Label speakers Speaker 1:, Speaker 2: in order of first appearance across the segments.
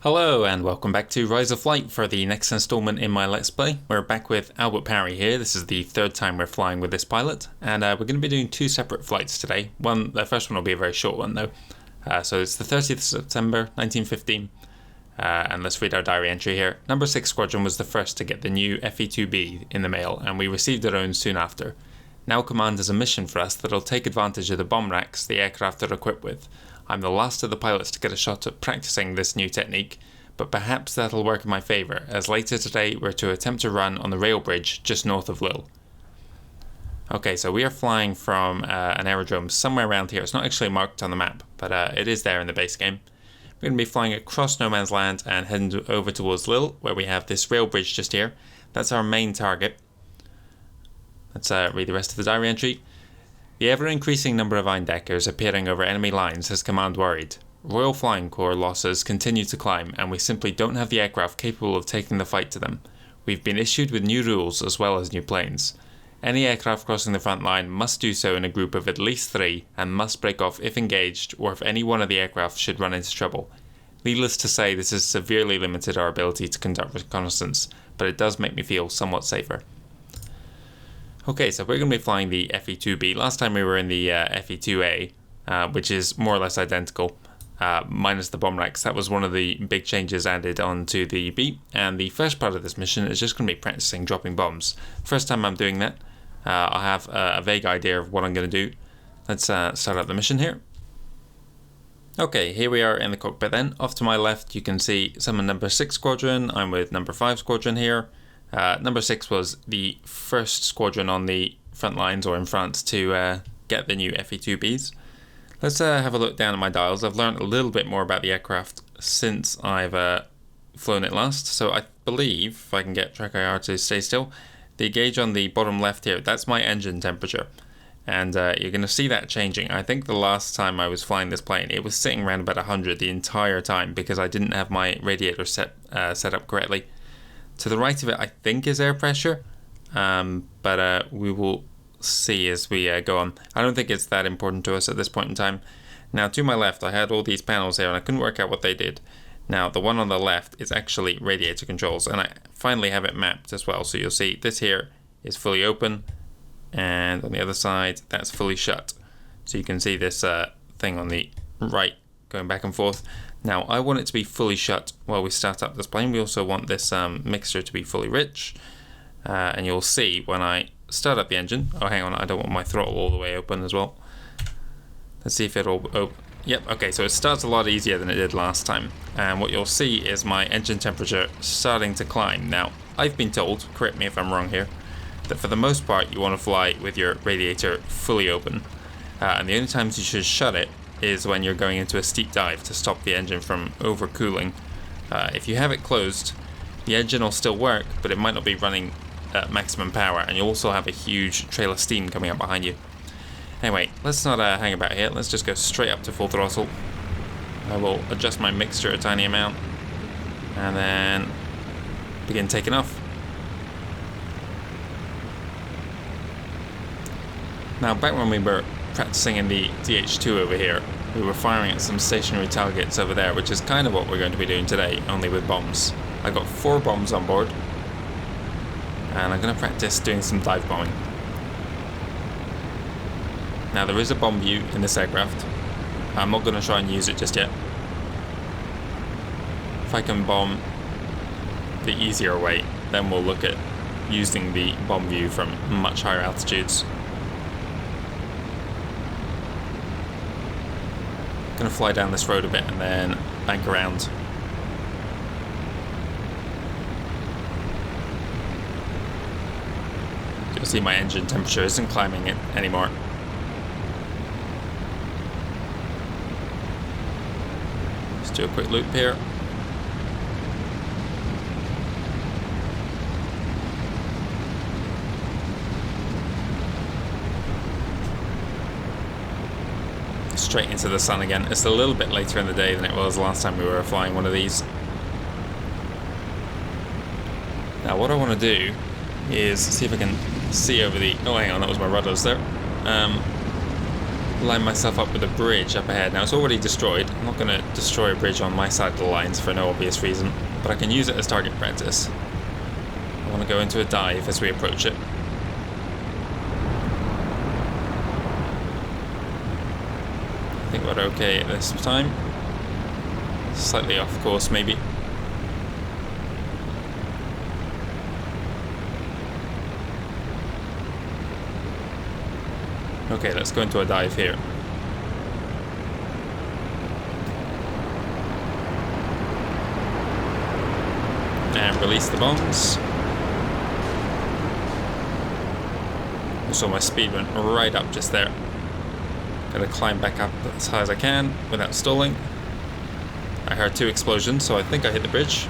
Speaker 1: Hello and welcome back to Rise of Flight for the next installment in my Let's Play. We're back with Albert Parry here. This is the third time we're flying with this pilot, and we're going to be doing two separate flights today. The first one will be a very short one though. So it's the 30th of September 1915, and let's read our diary entry here. Number 6 Squadron was the first to get the new F.E.2b in the mail, and we received our own soon after. Now command has a mission for us that'll take advantage of the bomb racks the aircraft are equipped with. I'm the last of the pilots to get a shot at practicing this new technique, but perhaps that'll work in my favour, as later today we're to attempt to run on the rail bridge just north of Lille. Okay, so we are flying from an aerodrome somewhere around here. It's not actually marked on the map, but it is there in the base game. We're going to be flying across no man's land and heading over towards Lille, where we have this rail bridge just here. That's our main target. Let's read the rest of the diary entry. The ever-increasing number of Eindeckers appearing over enemy lines has command worried. Royal Flying Corps losses continue to climb, and we simply don't have the aircraft capable of taking the fight to them. We've been issued with new rules as well as new planes. Any aircraft crossing the front line must do so in a group of at least 3 and must break off if engaged or if any one of the aircraft should run into trouble. Needless to say, this has severely limited our ability to conduct reconnaissance, but it does make me feel somewhat safer. Okay, so we're going to be flying the F.E.2b. Last time we were in the F.E.2a, which is more or less identical, minus the bomb racks. That was one of the big changes added onto the B, and the first part of this mission is just going to be practicing dropping bombs. First time I'm doing that, I have a vague idea of what I'm going to do. Let's start up the mission here. Okay, here we are in the cockpit then. Off to my left you can see someone number 6 Squadron. I'm with number 5 Squadron here. Number 6 was the first squadron on the front lines or in front to get the new F.E.2bs. Let's have a look down at my dials. I've learned a little bit more about the aircraft since I've flown it last. So I believe, if I can get track IR to stay still, the gauge on the bottom left here, that's my engine temperature. And you're going to see that changing. I think the last time I was flying this plane, it was sitting around about 100 the entire time because I didn't have my radiator set up correctly. To the right of it, I think, is air pressure, but we will see as we go on. I don't think it's that important to us at this point in time. Now, to my left, I had all these panels here, and I couldn't work out what they did. Now, the one on the left is actually radiator controls, and I finally have it mapped as well. So you'll see this here is fully open, and on the other side, that's fully shut. So you can see this thing on the right going back and forth. Now, I want it to be fully shut while we start up this plane. We also want this mixture to be fully rich. And you'll see when I start up the engine. Oh, hang on, I don't want my throttle all the way open as well. Let's see if it'll open. Yep, okay, so it starts a lot easier than it did last time. And what you'll see is my engine temperature starting to climb. Now, I've been told, correct me if I'm wrong here, that for the most part you want to fly with your radiator fully open. And the only times you should shut it is when you're going into a steep dive to stop the engine from overcooling. If you have it closed, the engine will still work, but it might not be running at maximum power, and you'll also have a huge trail of steam coming up behind you. Anyway, let's not hang about here. Let's just go straight up to full throttle. I will adjust my mixture a tiny amount, and then begin taking off. Now, back when we were practicing in the DH2 over here, we were firing at some stationary targets over there, which is kind of what we're going to be doing today, only with bombs. I got 4 bombs on board, and I'm going to practice doing some dive bombing. Now, there is a bomb view in this aircraft. I'm not going to try and use it just yet. If I can bomb the easier way, then we'll look at using the bomb view from much higher altitudes. Going to fly down this road a bit and then bank around. You'll see my engine temperature isn't climbing it anymore. Let's do a quick loop here. Straight into the sun again. It's a little bit later in the day than it was last time we were flying one of these. Now what I want to do is see if I can see over the... Oh, hang on, that was my rudders there. line myself up with a bridge up ahead. Now it's already destroyed. I'm not going to destroy a bridge on my side of the lines for no obvious reason, but I can use it as target practice. I want to go into a dive as we approach it. I think we're okay this time. Slightly off course maybe. Okay, let's go into a dive here. And release the bombs. So my speed went right up just there. Gotta climb back up as high as I can without stalling. I heard 2 explosions, so I think I hit the bridge.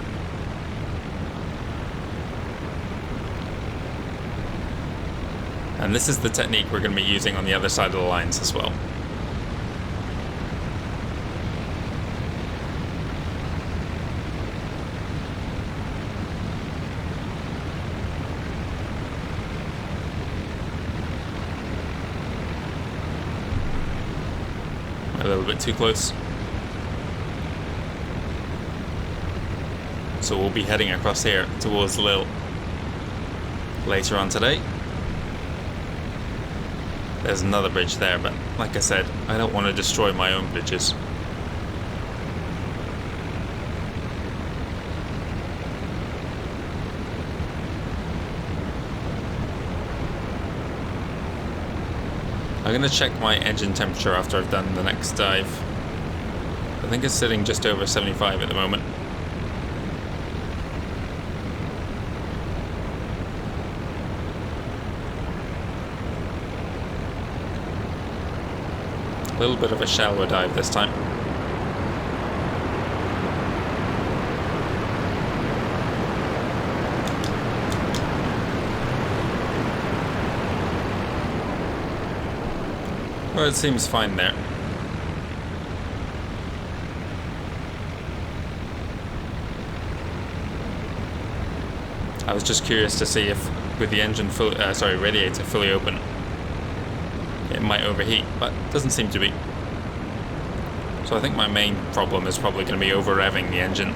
Speaker 1: And this is the technique we're going to be using on the other side of the lines as well. A little bit too close. So we'll be heading across here towards Lille later on today. There's another bridge there, but like I said, I don't want to destroy my own bridges. I'm going to check my engine temperature after I've done the next dive. I think it's sitting just over 75 at the moment. A little bit of a shallower dive this time. Well, it seems fine there. I was just curious to see if, with the engine radiator fully open, it might overheat, but doesn't seem to be. So I think my main problem is probably going to be over-revving the engine.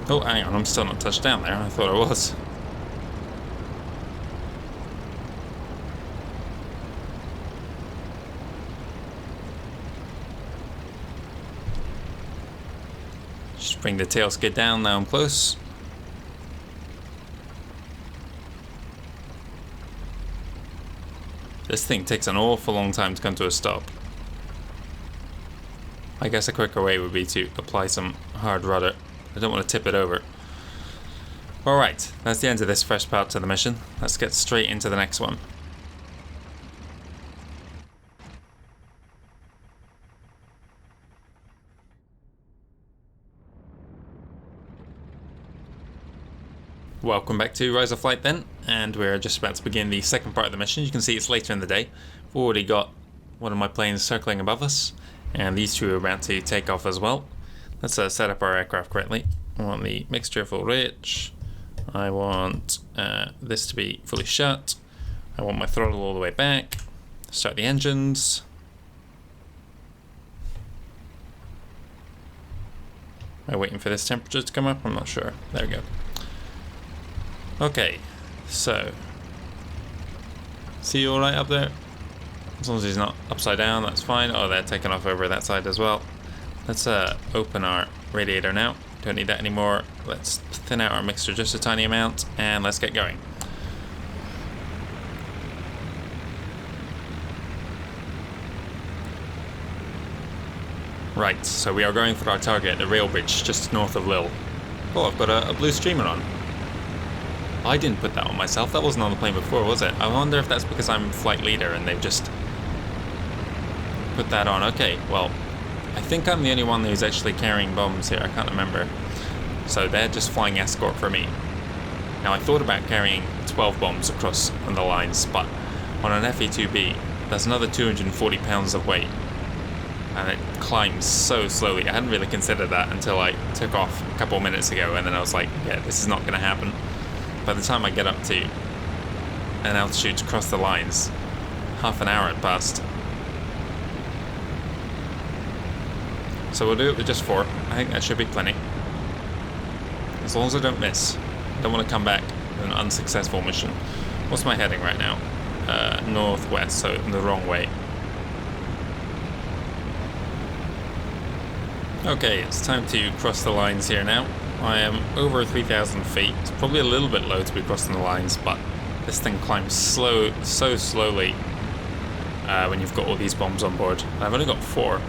Speaker 1: Oh, hang on, I'm still not touched down there. I thought I was. Just bring the tail skid down, now I'm close. This thing takes an awful long time to come to a stop. I guess a quicker way would be to apply some hard rudder. I don't want to tip it over. Alright, that's the end of this first part to the mission. Let's get straight into the next one. Welcome back to Rise of Flight then, and we're just about to begin the second part of the mission. You can see it's later in the day. We've already got one of my planes circling above us, and these two are about to take off as well. Let's set up our aircraft correctly. I want the mixture full rich. I want this to be fully shut. I want my throttle all the way back. Start the engines. Am I waiting for this temperature to come up? I'm not sure. There we go. Okay, so see you all right up there? As long as he's not upside down, that's fine. Oh, they're taking off over that side as well. Let's open our radiator now. Don't need that anymore. Let's thin out our mixture just a tiny amount, and let's get going. Right, so we are going for our target, the rail bridge just north of Lille. Oh, I've got a blue streamer on. I didn't put that on myself. That wasn't on the plane before, was it? I wonder if that's because I'm flight leader and they've just put that on. Okay, well, I think I'm the only one who's actually carrying bombs here. I can't remember. So they're just flying escort for me. Now, I thought about carrying 12 bombs across on the lines, but on an F.E.2b, there's another 240 pounds of weight. And it climbs so slowly. I hadn't really considered that until I took off a couple of minutes ago, and then I was like, yeah, this is not going to happen. By the time I get up to an altitude to cross the lines, half an hour had passed. So we'll do it with just 4. I think that should be plenty. As long as I don't miss. I don't want to come back with an unsuccessful mission. What's my heading right now? Northwest, so in the wrong way. Okay, it's time to cross the lines here now. I am over 3,000 feet. It's probably a little bit low to be crossing the lines, but this thing climbs so slowly when you've got all these bombs on board. I've only got 4.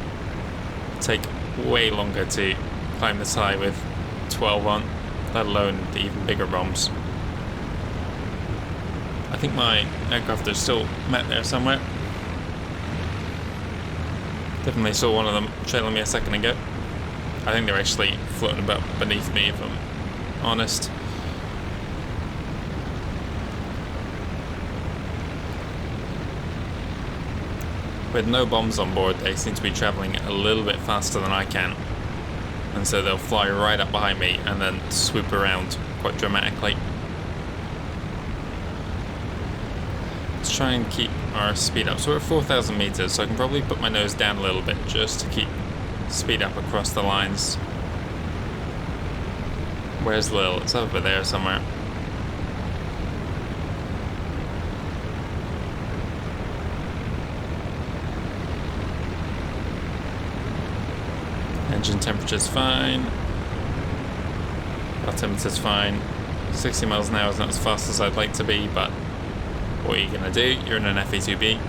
Speaker 1: It'll take way longer to climb this high with 12 on, let alone the even bigger bombs. I think my aircraft are still met there somewhere. Definitely saw one of them trailing me a second ago. I think they're actually floating about beneath me, if I'm honest. With no bombs on board, they seem to be traveling a little bit faster than I can. And so they'll fly right up behind me and then swoop around quite dramatically. Let's try and keep our speed up. So we're at 4,000 meters, so I can probably put my nose down a little bit just to keep speed up across the lines. Where's Lille? It's over there somewhere. Engine temperature's fine. Altimeter's fine. 60 miles an hour is not as fast as I'd like to be, but what are you gonna do? You're in an F.E.2b.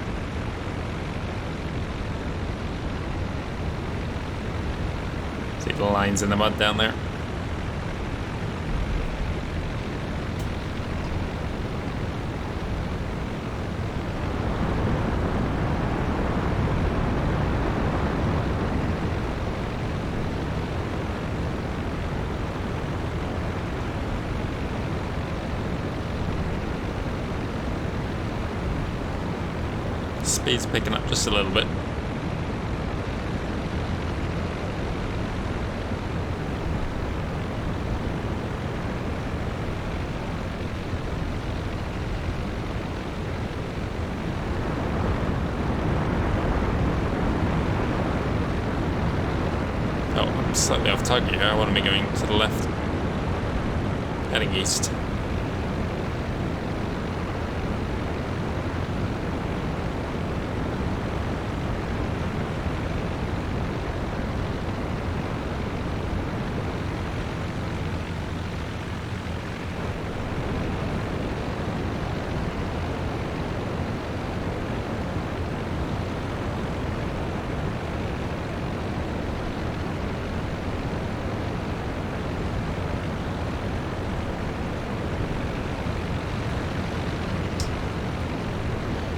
Speaker 1: See the lines in the mud down there? Speed's picking up just a little bit. Oh, I'm slightly off target here. I want to be going to the left, heading east.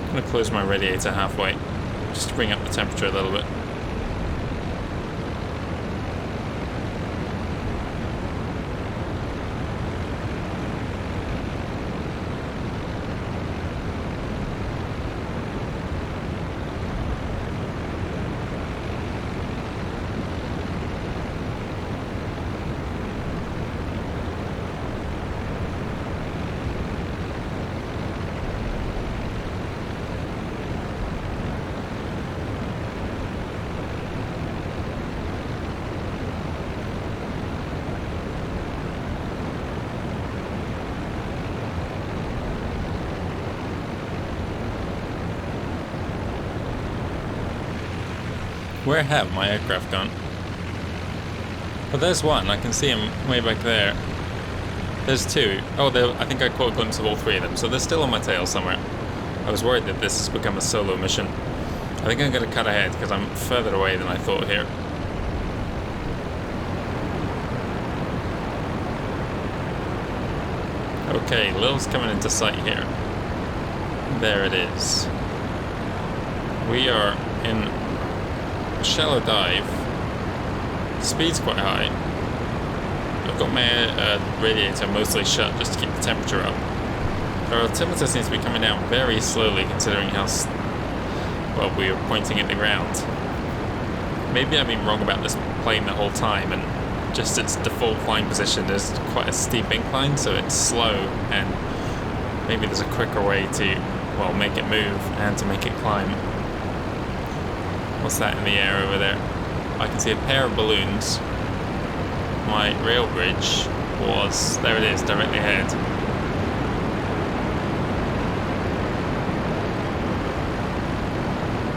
Speaker 1: I'm going to close my radiator halfway, just to bring up the temperature a little bit. Where have my aircraft gone? Well, there's one. I can see him way back there. There's two. Oh, I think I caught a glimpse of all three of them, so they're still on my tail somewhere. I was worried that this has become a solo mission. I think I'm going to cut ahead because I'm further away than I thought here. Okay, Lil's coming into sight here. There it is. We are in a shallow dive. Speed's quite high. I've got my radiator mostly shut just to keep the temperature up. Our altimeter seems to be coming down very slowly considering how well we were pointing at the ground. Maybe I've been wrong about this plane the whole time and just its default flying position is quite a steep incline, so it's slow, and maybe there's a quicker way to, well, make it move and to make it climb. What's that in the air over there? I can see a pair of balloons. My rail bridge was, there it is, directly ahead.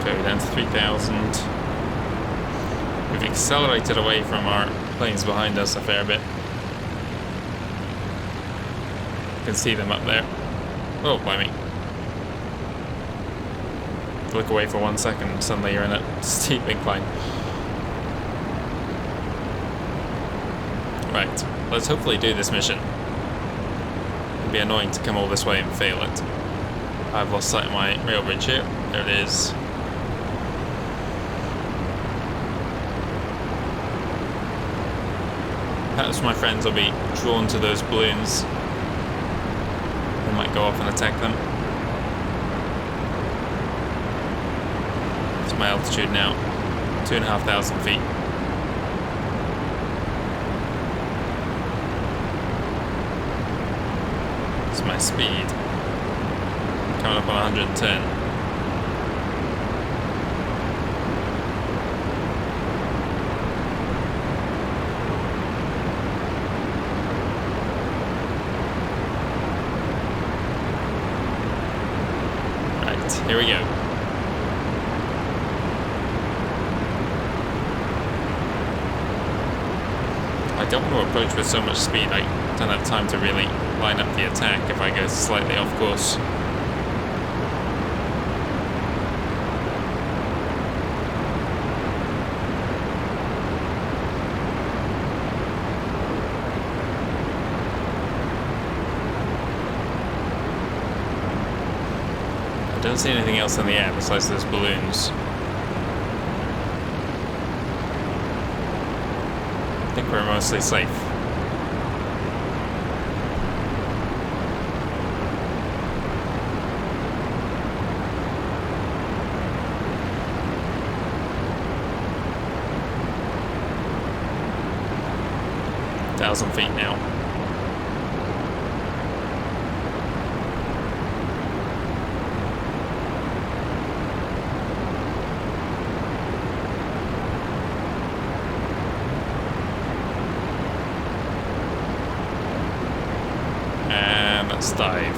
Speaker 1: Okay, we're down to 3,000. We've accelerated away from our planes behind us a fair bit. You can see them up there. Oh, blimey. Look away for 1 second, suddenly you're in a steep incline. Right, let's hopefully do this mission. It'd be annoying to come all this way and fail it. I've lost sight of my rail bridge here. There it is. Perhaps my friends will be drawn to those balloons. They might go off and attack them. It's my altitude now, 2,500 feet. It's my speed. Coming up on 110. Here we go. I don't want to approach with so much speed. I don't have time to really line up the attack if I go slightly off course. I don't see anything else in the air besides those balloons. I think we're mostly safe. Thousand feet now. Let's dive.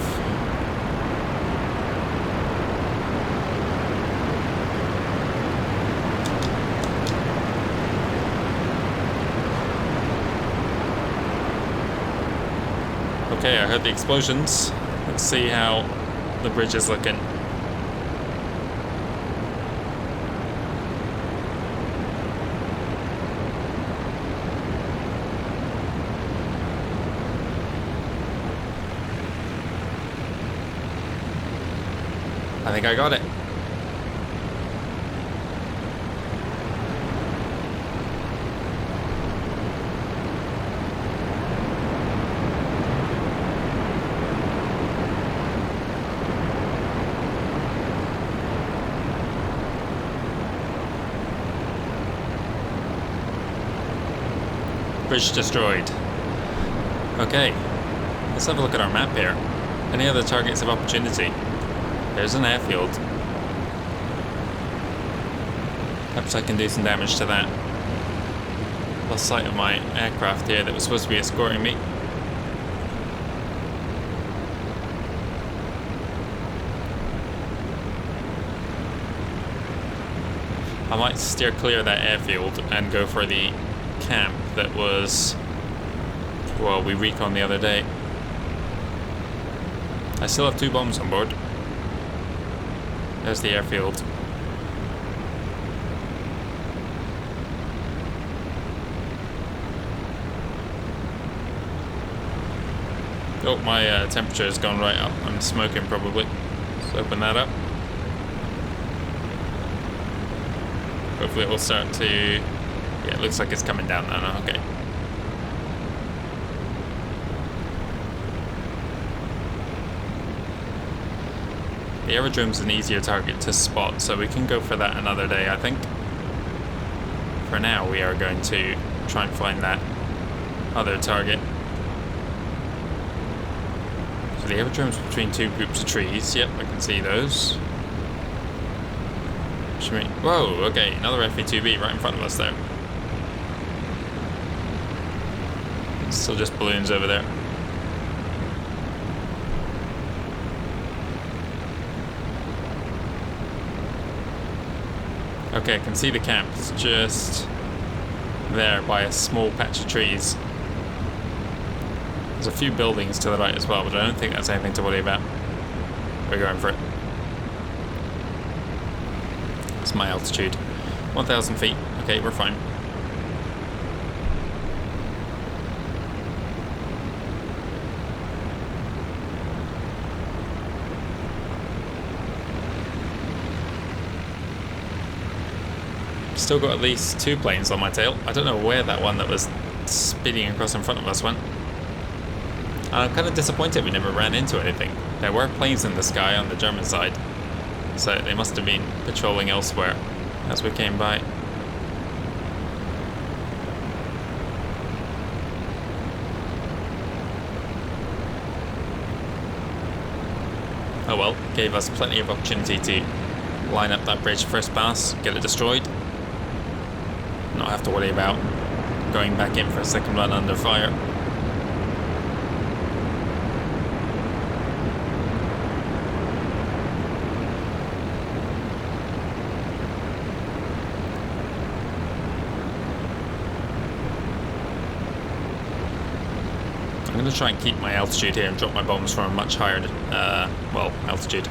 Speaker 1: Okay, I heard the explosions. Let's see how the bridge is looking. I think I got it. Bridge destroyed. Okay, let's have a look at our map here. Any other targets of opportunity? There's an airfield. Perhaps I can do some damage to that. Lost sight of my aircraft here that was supposed to be escorting me. I might steer clear of that airfield and go for the camp that was, well, we recon the other day. I still have 2 bombs on board. There's the airfield. Oh, my temperature has gone right up. I'm smoking probably. Let's open that up. Hopefully it will start to... Yeah, it looks like it's coming down now. Okay. The aerodrome's an easier target to spot, so we can go for that another day, I think. For now, we are going to try and find that other target. So the aerodrome's between 2 groups of trees. Yep, I can see those. Whoa, okay, another F.E.2b right in front of us there. Still just balloons over there. Okay, I can see the camp. It's just there by a small patch of trees. There's a few buildings to the right as well, but I don't think that's anything to worry about. We're going for it. That's my altitude. 1,000 feet. Okay, we're fine. Still got at least 2 planes on my tail. I don't know where that one that was speeding across in front of us went. I'm kind of disappointed we never ran into anything. There were planes in the sky on the German side, so they must have been patrolling elsewhere as we came by. Oh well, gave us plenty of opportunity to line up that bridge first pass, get it destroyed. Not have to worry about going back in for a second run under fire. I'm going to try and keep my altitude here and drop my bombs from a much higher, altitude.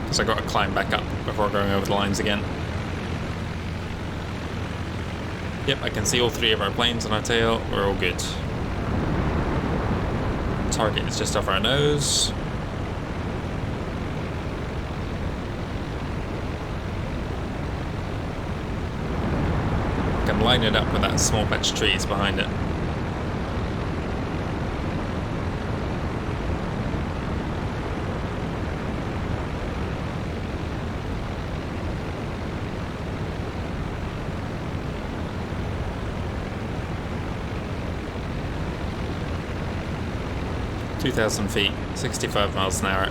Speaker 1: Because I've got to climb back up before going over the lines again. Yep, I can see all 3 of our planes on our tail. We're all good. Target is just off our nose. I can line it up with that small patch of trees behind it. ,000 feet, 65 miles an hour.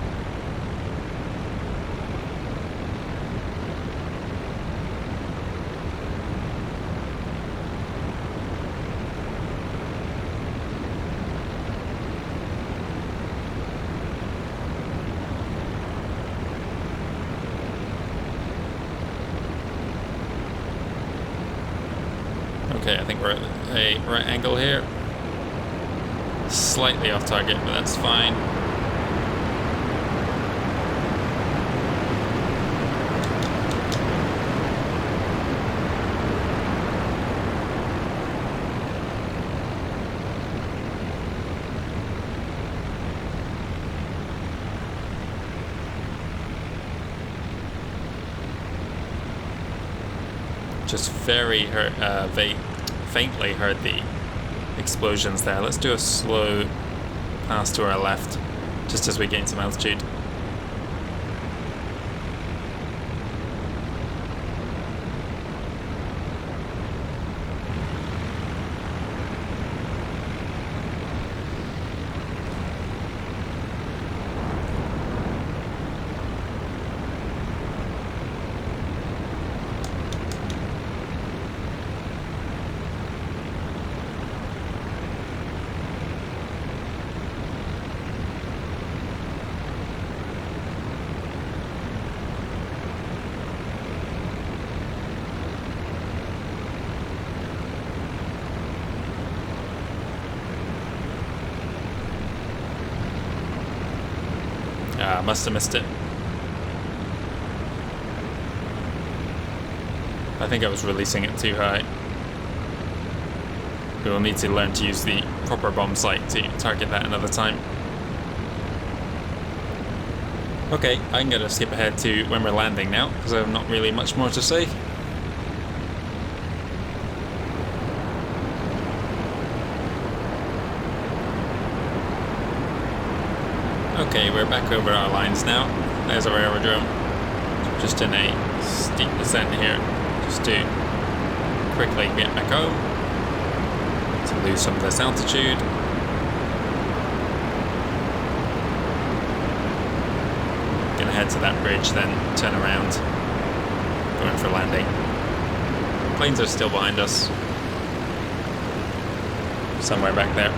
Speaker 1: Okay, I think we're at a right angle here. Slightly off target, but that's fine. Just very faintly heard the explosions there. Let's do a slow pass to our left, just as we gain some altitude. Must have missed it. I think I was releasing it too high. We will need to learn to use the proper bomb sight to target that another time. Okay, I'm going to skip ahead to when we're landing now, because I have not really much more to say. Okay, we're back over our lines now. There's our aerodrome. Just in a steep descent here, just to quickly get back home, to lose some of this altitude. Gonna head to that bridge, then turn around, going for landing. Planes are still behind us, somewhere back there.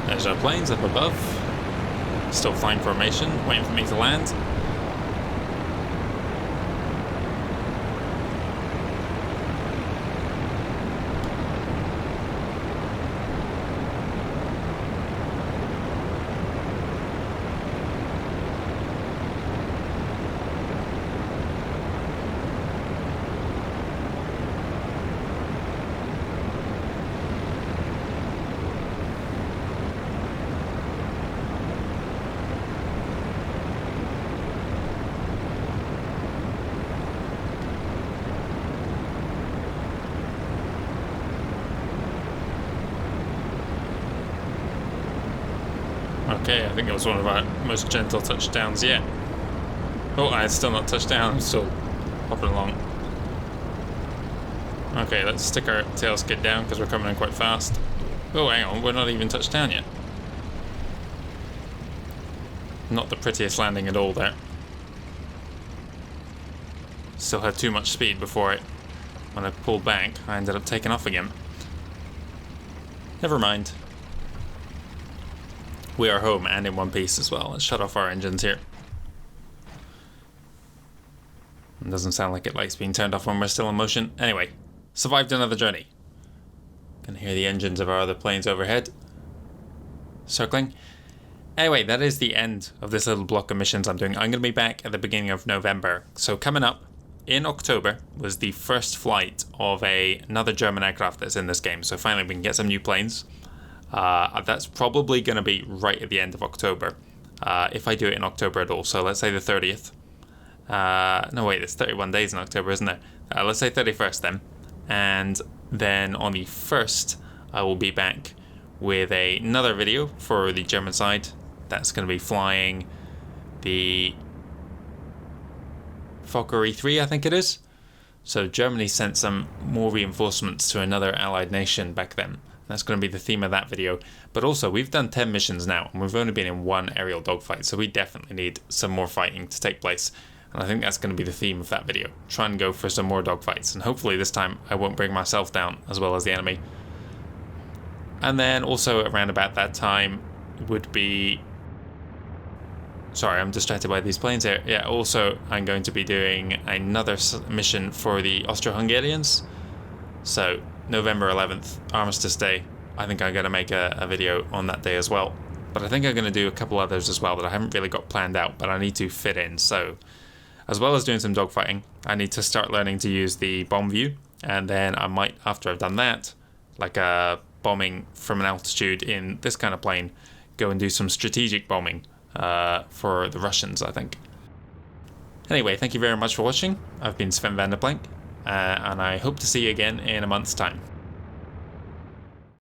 Speaker 1: There's our planes up above, still flying formation, waiting for me to land. Okay, I think it was one of our most gentle touchdowns yet. Oh, I had still not touched down, I'm still hopping along. Okay, let's stick our tail skid down because we're coming in quite fast. Oh, hang on, we're not even touched down yet. Not the prettiest landing at all there. Still had too much speed before when I pulled back, I ended up taking off again. Never mind. We are home and in one piece as well. Let's shut off our engines here. It doesn't sound like it likes being turned off when we're still in motion. Anyway, survived another journey. Can hear the engines of our other planes overhead circling. Anyway, that is the end of this little block of missions I'm doing. I'm going to be back at the beginning of November. So coming up in October was the first flight of another German aircraft that's in this game. So finally we can get some new planes. That's probably going to be right at the end of October, if I do it in October at all. So let's say the 30th. No, wait, there's 31 days in October, isn't there? Let's say 31st then. And then on the 1st, I will be back with another video for the German side. That's going to be flying the Fokker E3, I think it is. So Germany sent some more reinforcements to another allied nation back then. That's going to be the theme of that video. But also, we've done 10 missions now, and we've only been in one aerial dogfight, so we definitely need some more fighting to take place. And I think that's going to be the theme of that video. Try and go for some more dogfights, and hopefully this time I won't bring myself down as well as the enemy. And then also around about that time would be... Sorry, I'm distracted by these planes here. Yeah, also I'm going to be doing another mission for the Austro-Hungarians. So November 11th, Armistice Day. I think I'm going to make a video on that day as well. But I think I'm going to do a couple others as well that I haven't really got planned out, but I need to fit in. So as well as doing some dogfighting, I need to start learning to use the bomb view. And then I might, after I've done that, like bombing from an altitude in this kind of plane, go and do some strategic bombing for the Russians, I think. Anyway, thank you very much for watching. I've been Sven van der Plank, and I hope to see you again in a month's time.